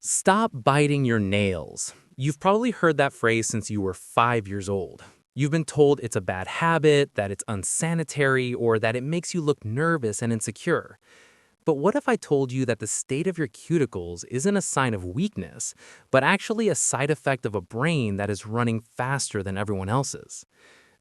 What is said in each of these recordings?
Stop biting your nails. You've probably heard that phrase since you were 5 years old. You've been told it's a bad habit, that it's unsanitary, or that it makes you look nervous and insecure. But what if I told you that the state of your cuticles isn't a sign of weakness, but actually a side effect of a brain that is running faster than everyone else's?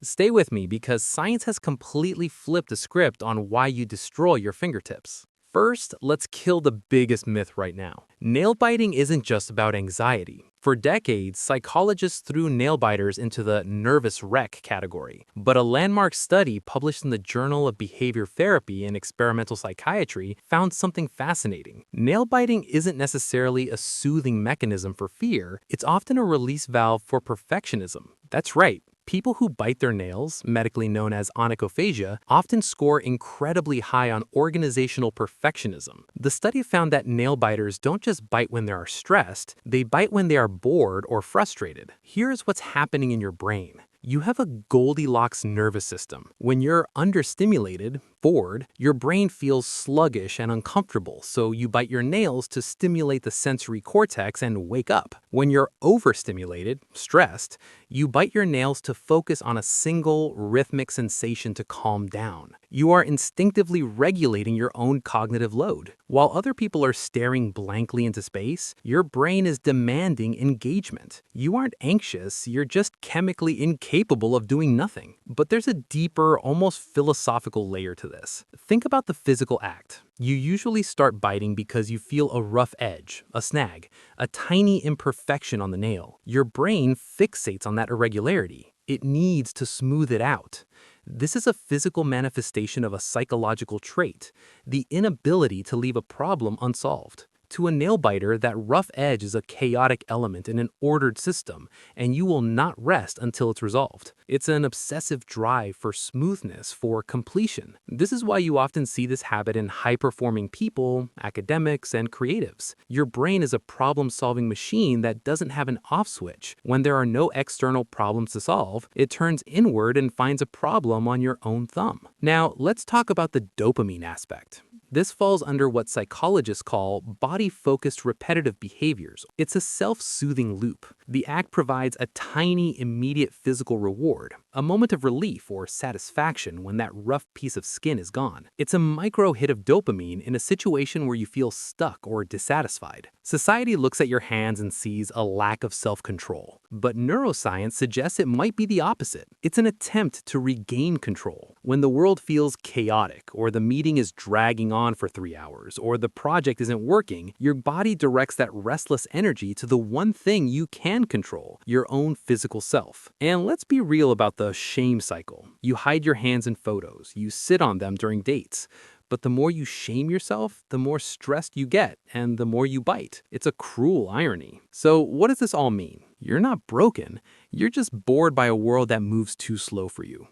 Stay with me because science has completely flipped the script on why you destroy your fingertips. First, let's kill the biggest myth right now. Nail biting isn't just about anxiety. For decades, psychologists threw nail biters into the nervous wreck category. But a landmark study published in the Journal of Behavior Therapy and Experimental Psychiatry found something fascinating. Nail biting isn't necessarily a soothing mechanism for fear, it's often a release valve for perfectionism. That's right. People who bite their nails, medically known as onychophagia, often score incredibly high on organizational perfectionism. The study found that nail biters don't just bite when they are stressed, they bite when they are bored or frustrated. Here's what's happening in your brain. You have a Goldilocks nervous system. When you're understimulated, bored, your brain feels sluggish and uncomfortable, so you bite your nails to stimulate the sensory cortex and wake up. When you're overstimulated, stressed, you bite your nails to focus on a single rhythmic sensation to calm down. You are instinctively regulating your own cognitive load. While other people are staring blankly into space, your brain is demanding engagement. You aren't anxious, you're just chemically incapable of doing nothing. But there's a deeper, almost philosophical layer to this. Think about the physical act. You usually start biting because you feel a rough edge, a snag, a tiny imperfection on the nail. Your brain fixates on that irregularity. It needs to smooth it out. This is a physical manifestation of a psychological trait, the inability to leave a problem unsolved. To a nail biter, that rough edge is a chaotic element in an ordered system, and you will not rest until it's resolved. It's an obsessive drive for smoothness, for completion. This is why you often see this habit in high-performing people, academics, and creatives. Your brain is a problem-solving machine that doesn't have an off switch. When there are no external problems to solve, it turns inward and finds a problem on your own thumb. Now, let's talk about the dopamine aspect. This falls under what psychologists call body-focused repetitive behaviors. It's a self-soothing loop. The act provides a tiny, immediate physical reward, a moment of relief or satisfaction when that rough piece of skin is gone. It's a micro hit of dopamine in a situation where you feel stuck or dissatisfied. Society looks at your hands and sees a lack of self-control, but neuroscience suggests it might be the opposite. It's an attempt to regain control. When the world feels chaotic, or the meeting is dragging on for 3 hours, or the project isn't working, your body directs that restless energy to the one thing you can control, your own physical self. And let's be real about the shame cycle. You hide your hands in photos, you sit on them during dates. But the more you shame yourself, the more stressed you get, and the more you bite. It's a cruel irony. So what does this all mean? You're not broken. You're just bored by a world that moves too slow for you.